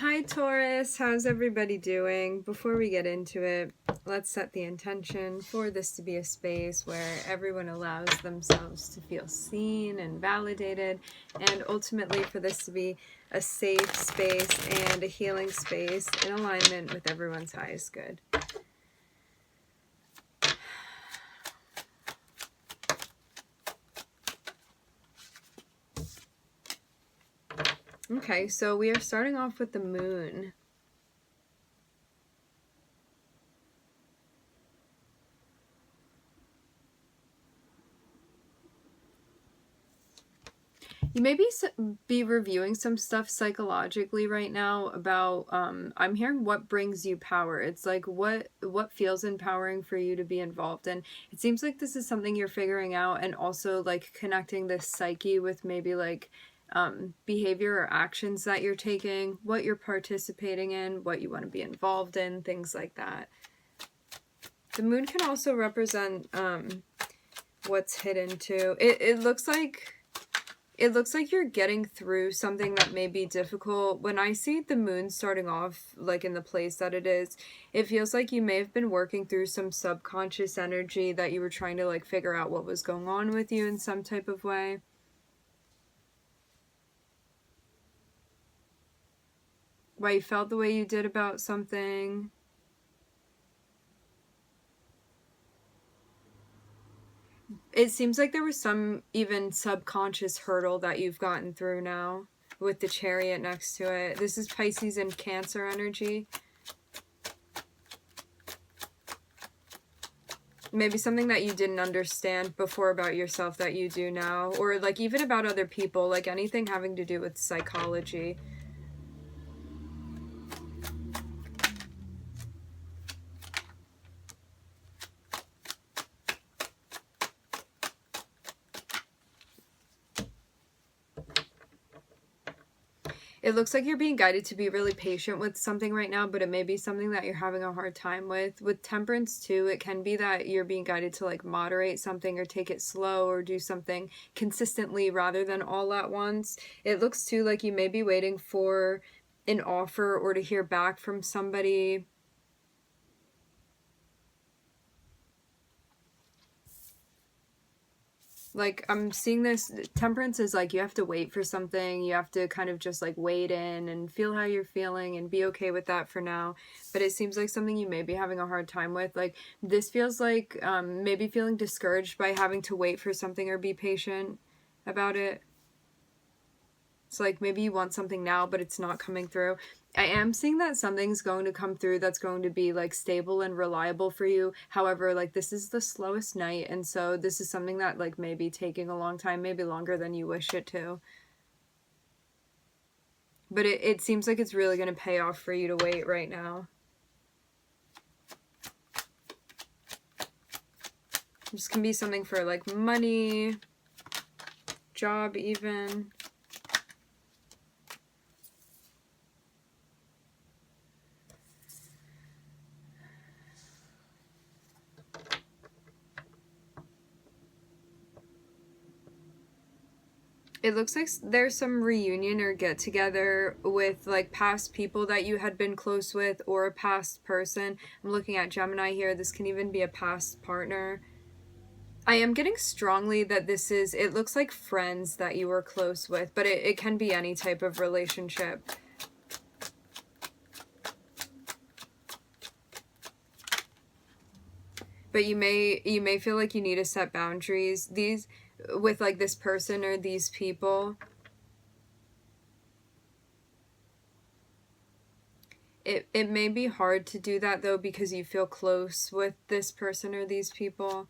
Hi Taurus, how's everybody doing? Before we get into it, let's set the intention for this to be a space where everyone allows themselves to feel seen and validated, and ultimately for this to be a safe space and a healing space in alignment with everyone's highest good. Okay, so we are starting off with the moon. You may be reviewing some stuff psychologically right now about, I'm hearing what brings you power. It's like what feels empowering for you to be involved in. It seems like this is something you're figuring out, and also like connecting this psyche with maybe like behavior or actions that you're taking, what you're participating in, what you want to be involved in, things like that. The moon can also represent what's hidden too. It looks like you're getting through something that may be difficult. When I see the moon starting off like in the place that it is, it feels like you may have been working through some subconscious energy that you were trying to like figure out what was going on with you in some type of way. Why you felt the way you did about something. It seems like there was some even subconscious hurdle that you've gotten through now with the Chariot next to it. This is Pisces and Cancer energy. Maybe something that you didn't understand before about yourself that you do now, or like even about other people, like anything having to do with psychology. It looks like you're being guided to be really patient with something right now, but it may be something that you're having a hard time with. With Temperance too, it can be that you're being guided to like moderate something or take it slow or do something consistently rather than all at once. It looks too like you may be waiting for an offer or to hear back from somebody. Like, I'm seeing this, Temperance is like, you have to wait for something, you have to kind of just like wait in and feel how you're feeling and be okay with that for now. But it seems like something you may be having a hard time with. Like, this feels like maybe feeling discouraged by having to wait for something or be patient about it. It's like maybe you want something now, but it's not coming through. I am seeing that something's going to come through that's going to be like stable and reliable for you. However, like this is the slowest night, and so this is something that like may be taking a long time, maybe longer than you wish it to. But it seems like it's really going to pay off for you to wait right now. This can be something for like money, job even. It looks like there's some reunion or get together with like past people that you had been close with, or a past person. I'm looking at Gemini here. This can even be a past partner. I am getting strongly that this is, it looks like friends that you were close with, but it can be any type of relationship. But you may feel like you need to set boundaries. These, with like this person or these people. It may be hard to do that though, because you feel close with this person or these people.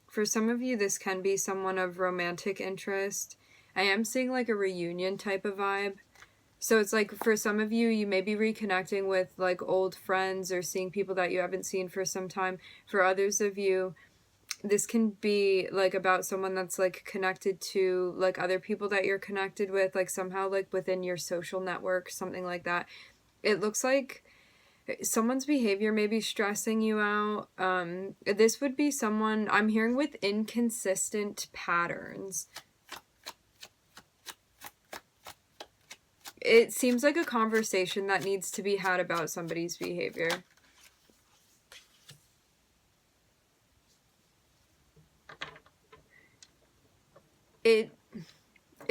For some of you, this can be someone of romantic interest. I am seeing like a reunion type of vibe. So it's like for some of you, you may be reconnecting with like old friends or seeing people that you haven't seen for some time. For others of you, this can be like about someone that's like connected to like other people that you're connected with, like somehow like within your social network, something like that. It looks like Someone's behavior may be stressing you out. This would be someone, I'm hearing, with inconsistent patterns. It seems like a conversation that needs to be had about somebody's behavior. It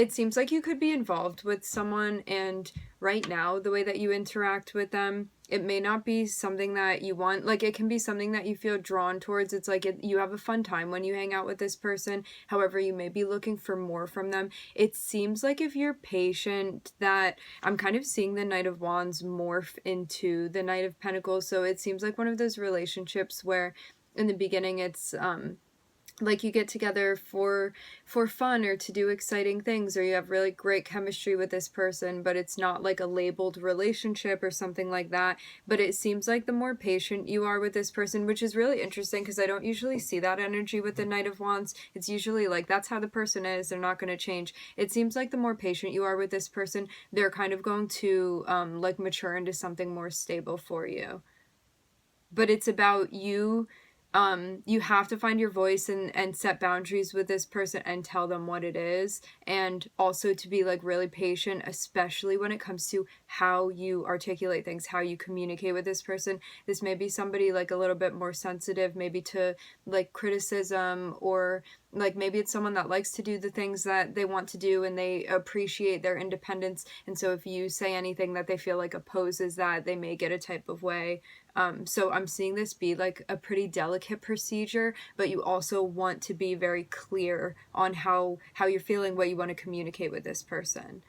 seems like you could be involved with someone, and right now, the way that you interact with them, it may not be something that you want. Like, it can be something that you feel drawn towards. It's like you have a fun time when you hang out with this person. However, you may be looking for more from them. It seems like if you're patient, that I'm kind of seeing the Knight of Wands morph into the Knight of Pentacles. So it seems like one of those relationships where in the beginning it's like you get together for fun or to do exciting things, or you have really great chemistry with this person, but it's not like a labeled relationship or something like that. But it seems like the more patient you are with this person, which is really interesting because I don't usually see that energy with the Knight of Wands. It's usually like that's how the person is, they're not going to change. It seems like the more patient you are with this person, they're kind of going to like mature into something more stable for you. But it's about you. You have to find your voice and set boundaries with this person and tell them what it is, and also to be like really patient, especially when it comes to how you articulate things, how you communicate with this person. This may be somebody like a little bit more sensitive, maybe to like criticism, or like maybe it's someone that likes to do the things that they want to do and they appreciate their independence, and so if you say anything that they feel like opposes that, they may get a type of way. So I'm seeing this be like a pretty delicate procedure, but you also want to be very clear on how you're feeling, what you want to communicate with this person.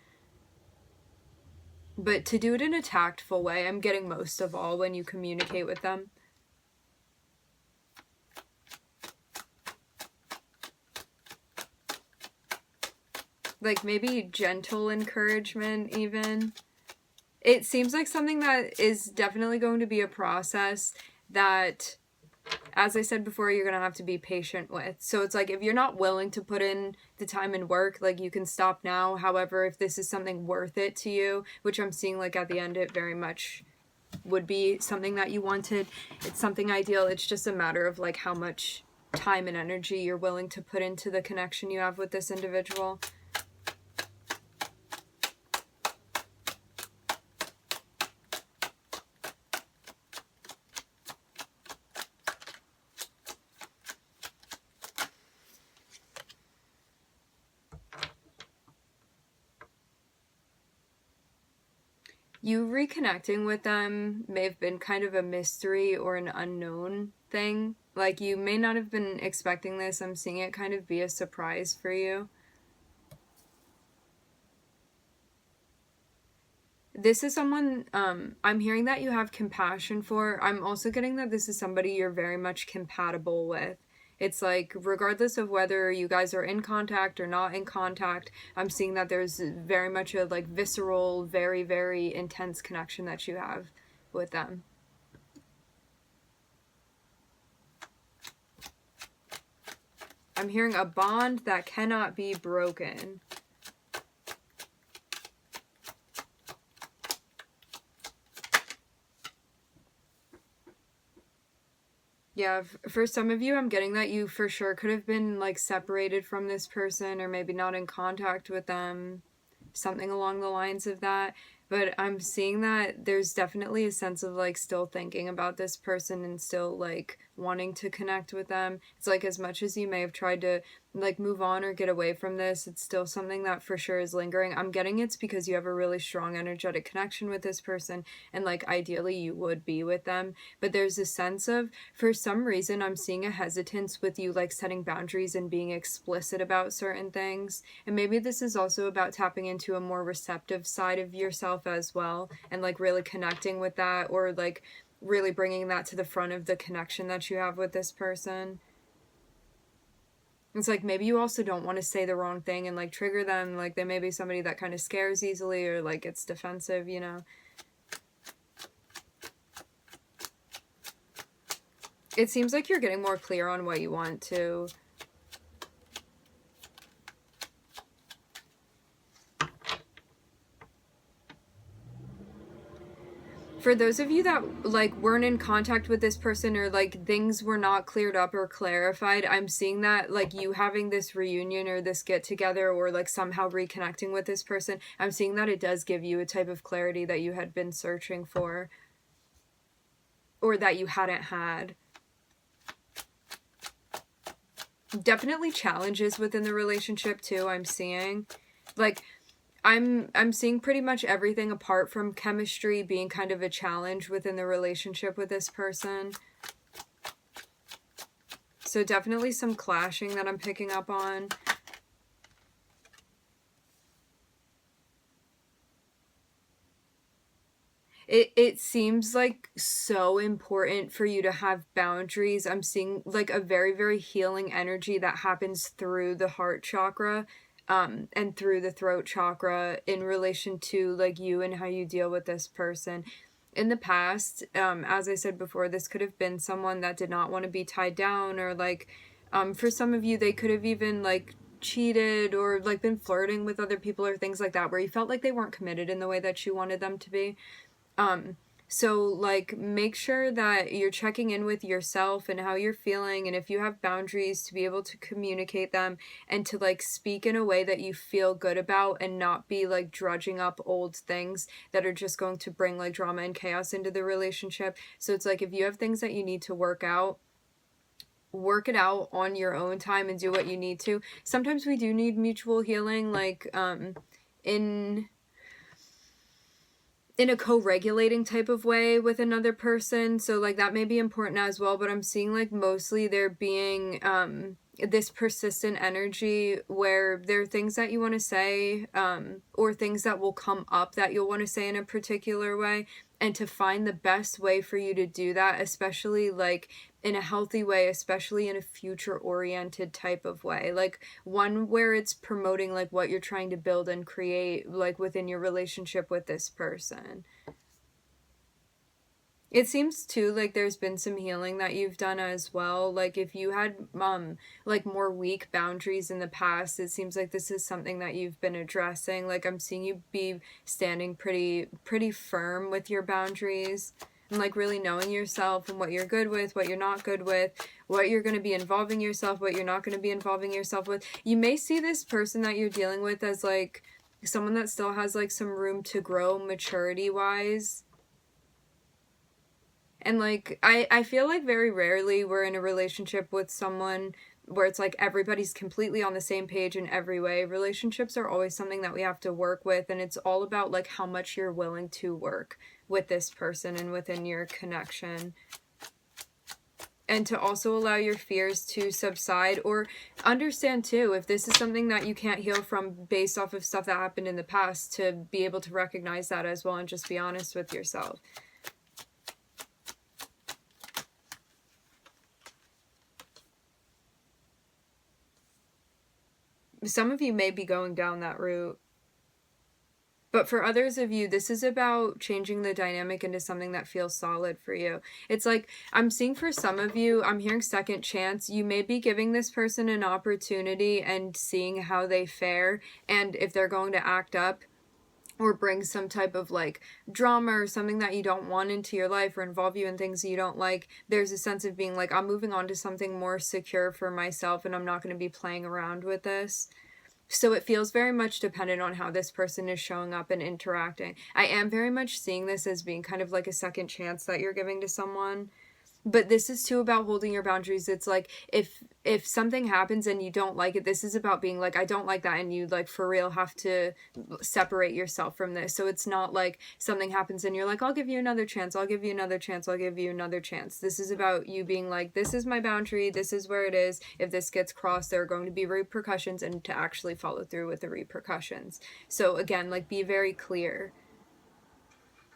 But to do it in a tactful way, I'm getting most of all when you communicate with them. Like maybe gentle encouragement even. It seems like something that is definitely going to be a process that, as I said before, you're going to have to be patient with. So it's like if you're not willing to put in the time and work, like you can stop now. However, if this is something worth it to you, which I'm seeing like at the end it very much would be something that you wanted, it's something ideal. It's just a matter of like how much time and energy you're willing to put into the connection you have with this individual. You reconnecting with them may have been kind of a mystery or an unknown thing. Like, you may not have been expecting this. I'm seeing it kind of be a surprise for you. This is someone, I'm hearing that you have compassion for. I'm also getting that this is somebody you're very much compatible with. It's like, regardless of whether you guys are in contact or not in contact, I'm seeing that there's very much a like visceral, very, very intense connection that you have with them. I'm hearing a bond that cannot be broken. Yeah, for some of you, I'm getting that you for sure could have been like separated from this person or maybe not in contact with them, something along the lines of that. But I'm seeing that there's definitely a sense of like still thinking about this person and still like wanting to connect with them. It's like as much as you may have tried to like move on or get away from this, it's still something that for sure is lingering. I'm getting it's because you have a really strong energetic connection with this person, and like ideally you would be with them, but there's a sense of, for some reason, I'm seeing a hesitance with you like setting boundaries and being explicit about certain things. And maybe this is also about tapping into a more receptive side of yourself as well, and like really connecting with that, or like really bringing that to the front of the connection that you have with this person. It's like maybe you also don't want to say the wrong thing and like trigger them. Like they may be somebody that kind of scares easily or like gets defensive, you know. It seems like you're getting more clear on what you want to. For those of you that like weren't in contact with this person, or like things were not cleared up or clarified, I'm seeing that like you having this reunion or this get together, or like somehow reconnecting with this person, I'm seeing that it does give you a type of clarity that you had been searching for, or that you hadn't had. Definitely challenges within the relationship too, I'm seeing. Like I'm seeing pretty much everything apart from chemistry being kind of a challenge within the relationship with this person. So definitely some clashing that I'm picking up on. It seems like so important for you to have boundaries. I'm seeing like a very, very healing energy that happens through the heart chakra, and through the throat chakra in relation to like you and how you deal with this person. In the past, as I said before, this could have been someone that did not want to be tied down, or like, for some of you, they could have even like cheated or like been flirting with other people or things like that, where you felt like they weren't committed in the way that you wanted them to be. So like make sure that you're checking in with yourself and how you're feeling, and if you have boundaries, to be able to communicate them and to like speak in a way that you feel good about, and not be like drudging up old things that are just going to bring like drama and chaos into the relationship. So it's like if you have things that you need to work out, work it out on your own time and do what you need to. Sometimes we do need mutual healing, like in a co-regulating type of way with another person, so like that may be important as well. But I'm seeing like mostly there being this persistent energy where there are things that you want to say, or things that will come up that you'll want to say in a particular way, and to find the best way for you to do that, especially like in a healthy way, especially in a future oriented type of way, like one where it's promoting like what you're trying to build and create like within your relationship with this person. It seems too like there's been some healing that you've done as well. Like if you had like more weak boundaries in the past, it seems like this is something that you've been addressing. Like I'm seeing you be standing pretty firm with your boundaries, and like really knowing yourself and what you're good with, what you're not good with, what you're going to be involving yourself, what you're not going to be involving yourself with. You may see this person that you're dealing with as like someone that still has like some room to grow maturity wise. And like I feel like very rarely we're in a relationship with someone where it's like everybody's completely on the same page in every way. Relationships are always something that we have to work with, and it's all about like how much you're willing to work with this person and within your connection. And to also allow your fears to subside, or understand too, if this is something that you can't heal from based off of stuff that happened in the past, to be able to recognize that as well and just be honest with yourself. Some of you may be going down that route. But for others of you, this is about changing the dynamic into something that feels solid for you. It's like, I'm seeing for some of you, I'm hearing second chance. You may be giving this person an opportunity and seeing how they fare, and if they're going to act up or bring some type of like drama or something that you don't want into your life, or involve you in things that you don't like, there's a sense of being like, I'm moving on to something more secure for myself, and I'm not going to be playing around with this. So it feels very much dependent on how this person is showing up and interacting. I am very much seeing this as being kind of like a second chance that you're giving to someone. But this is too about holding your boundaries. It's like if something happens and you don't like it, this is about being like, I don't like that, and you like for real have to separate yourself from this. So it's not like something happens and you're like, I'll give you another chance, I'll give you another chance, I'll give you another chance. This is about you being like, this is my boundary, this is where it is. If this gets crossed, there are going to be repercussions, and to actually follow through with the repercussions. So again, like be very clear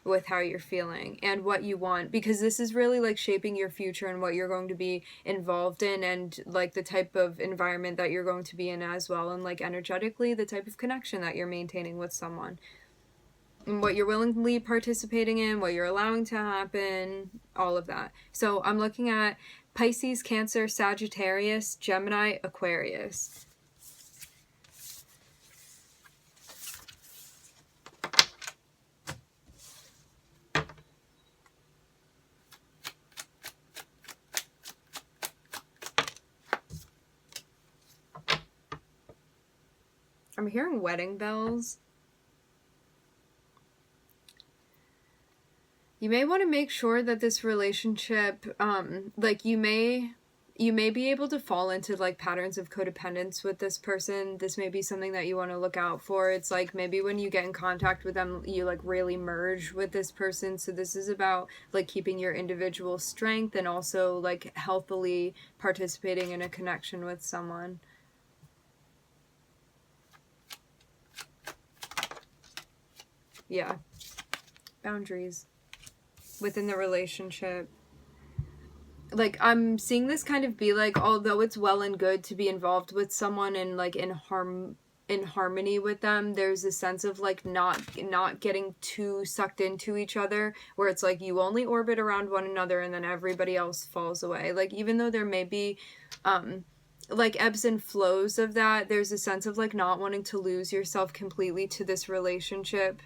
with how you're feeling and what you want, because this is really like shaping your future and what you're going to be involved in, and like the type of environment that you're going to be in as well, and like energetically the type of connection that you're maintaining with someone, and what you're willingly participating in, what you're allowing to happen, all of that. So I'm looking at Pisces, Cancer, Sagittarius, Gemini, Aquarius. I'm hearing wedding bells. You may want to make sure that this relationship, like you may be able to fall into like patterns of codependence with this person. This may be something that you want to look out for. It's like maybe when you get in contact with them, you like really merge with this person. So this is about like keeping your individual strength and also like healthily participating in a connection with someone. Yeah. Boundaries within the relationship. Like I'm seeing this kind of be like, although it's well and good to be involved with someone and like in harmony with them, there's a sense of like not getting too sucked into each other, where it's like you only orbit around one another and then everybody else falls away. Like even though there may be like ebbs and flows of that, there's a sense of like not wanting to lose yourself completely to this relationship.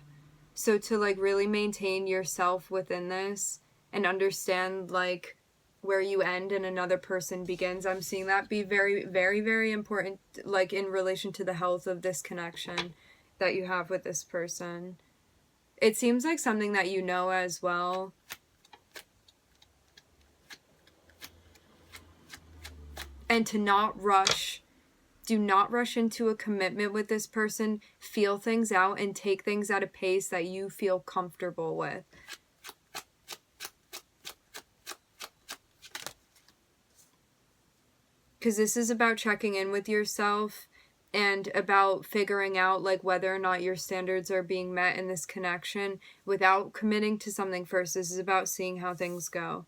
So to like really maintain yourself within this and understand like where you end and another person begins, I'm seeing that be very, very, very important, like in relation to the health of this connection that you have with this person. It seems like something that you know as well. And to not rush. Do not rush into a commitment with this person. Feel things out and take things at a pace that you feel comfortable with. Because this is about checking in with yourself and about figuring out like whether or not your standards are being met in this connection without committing to something first. This is about seeing how things go.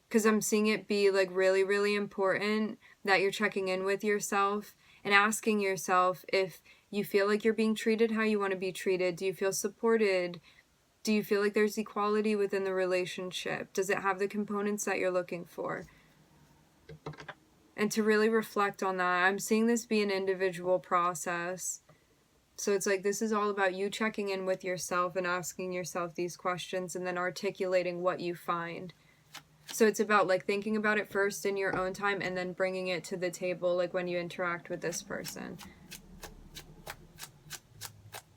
Because I'm seeing it be like really, really important that you're checking in with yourself and asking yourself if you feel like you're being treated how you want to be treated. Do you feel supported? Do you feel like there's equality within the relationship? Does it have the components that you're looking for? And to really reflect on that. I'm seeing this be an individual process. So it's like this is all about you checking in with yourself and asking yourself these questions and then articulating what you find. So it's about like thinking about it first in your own time and then bringing it to the table like when you interact with this person.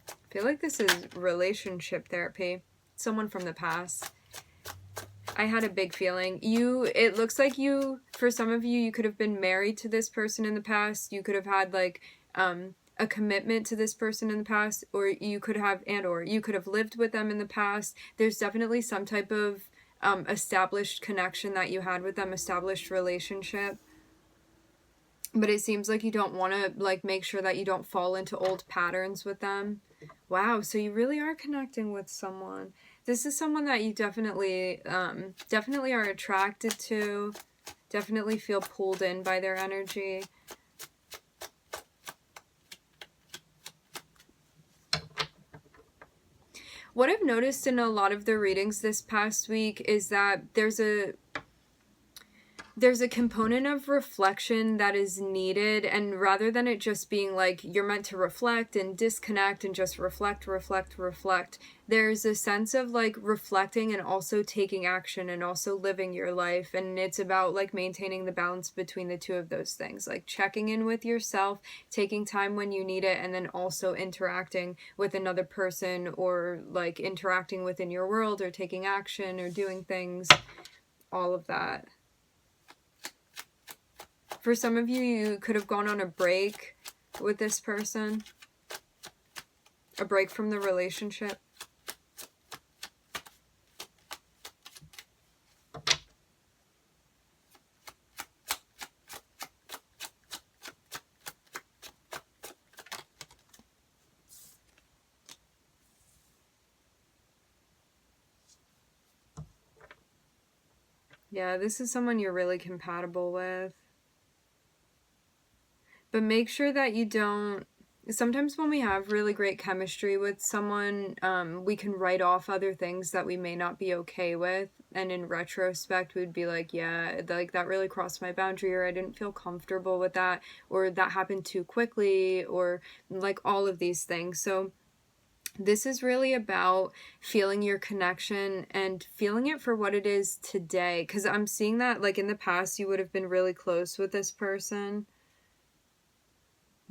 I feel like this is relationship therapy. Someone from the past. I had a big feeling. It looks like for some of you could have been married to this person in the past. You could have had like a commitment to this person in the past, or you could have lived with them in the past. There's definitely some type of established connection that you had with them, established relationship. But it seems like you don't want to like make sure that you don't fall into old patterns with them. Wow, so you really are connecting with someone. This is someone that you definitely are attracted to, definitely feel pulled in by their energy. What I've noticed in a lot of the readings this past week is that there's a component of reflection that is needed, and rather than it just being like you're meant to reflect and disconnect and just reflect, there's a sense of like reflecting and also taking action and also living your life, and it's about like maintaining the balance between the two of those things, like checking in with yourself, taking time when you need it, and then also interacting with another person or like interacting within your world or taking action or doing things, all of that. For some of you, you could have gone on a break with this person. A break from the relationship. Yeah, this is someone you're really compatible with. But make sure that you don't... Sometimes when we have really great chemistry with someone, we can write off other things that we may not be okay with. And in retrospect, we'd be like, yeah, like that really crossed my boundary, or I didn't feel comfortable with that, or that happened too quickly, or like all of these things. So this is really about feeling your connection and feeling it for what it is today. Because I'm seeing that like in the past, you would have been really close with this person.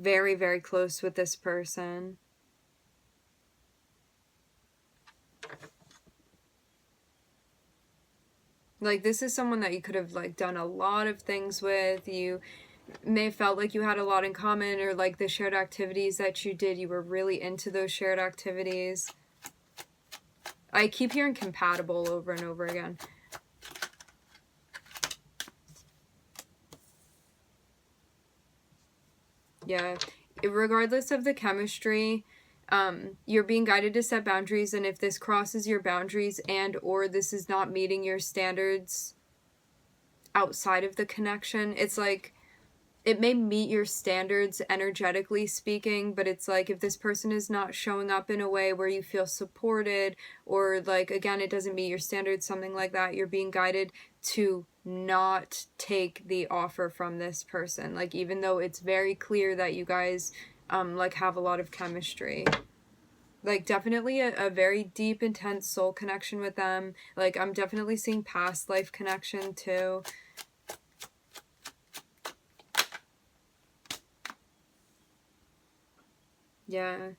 very, very close with this person. Like, this is someone that you could have, like, done a lot of things with. You may have felt like you had a lot in common, or like the shared activities that you did, you were really into those shared activities. I keep hearing compatible over and over again. Yeah, regardless of the chemistry, you're being guided to set boundaries, and if this crosses your boundaries and or this is not meeting your standards outside of the connection, it's like, it may meet your standards energetically speaking, but it's like, if this person is not showing up in a way where you feel supported, or like, again, it doesn't meet your standards, something like that, you're being guided to not take the offer from this person. Like, even though it's very clear that you guys like have a lot of chemistry. Like, definitely a very deep, intense soul connection with them. Like, I'm definitely seeing past life connection too. Yeah.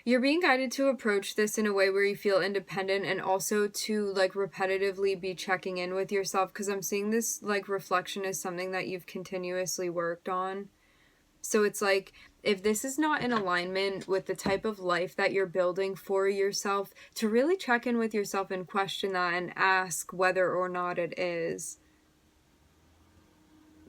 You're being guided to approach this in a way where you feel independent, and also to like repetitively be checking in with yourself, because I'm seeing this like reflection is something that you've continuously worked on. So it's like, if this is not in alignment with the type of life that you're building for yourself, to really check in with yourself and question that and ask whether or not it is.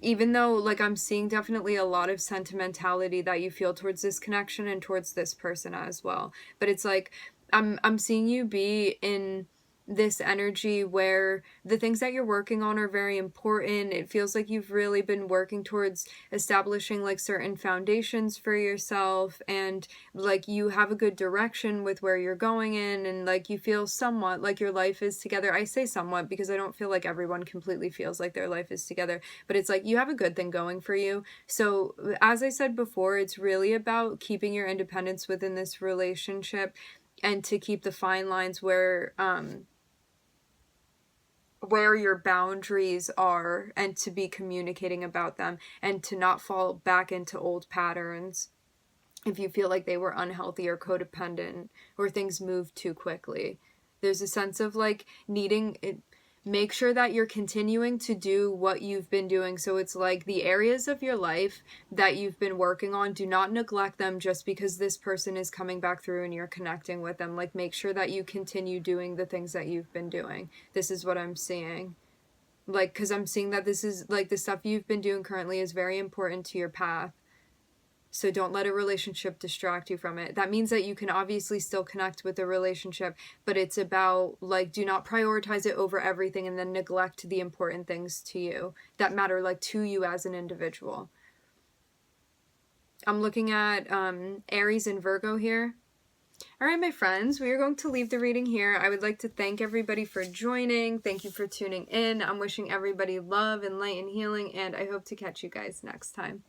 Even though, like, I'm seeing definitely a lot of sentimentality that you feel towards this connection and towards this person as well. But it's like, I'm seeing you be in this energy where the things that you're working on are very important. It feels like you've really been working towards establishing like certain foundations for yourself, and like you have a good direction with where you're going in, and like you feel somewhat like your life is together. I say somewhat because I don't feel like everyone completely feels like their life is together, but it's like you have a good thing going for you. So as I said before, it's really about keeping your independence within this relationship, and to keep the fine lines where your boundaries are, and to be communicating about them, and to not fall back into old patterns if you feel like they were unhealthy or codependent, or things move too quickly. There's a sense of like needing it. Make sure that you're continuing to do what you've been doing. So it's like, the areas of your life that you've been working on, do not neglect them just because this person is coming back through and you're connecting with them. Like, make sure that you continue doing the things that you've been doing. This is what I'm seeing. Like, because I'm seeing that this is like, the stuff you've been doing currently is very important to your path. So don't let a relationship distract you from it. That means that you can obviously still connect with the relationship, but it's about like, do not prioritize it over everything and then neglect the important things to you that matter, like to you as an individual. I'm looking at Aries and Virgo here. All right, my friends, we are going to leave the reading here. I would like to thank everybody for joining. Thank you for tuning in. I'm wishing everybody love and light and healing, and I hope to catch you guys next time.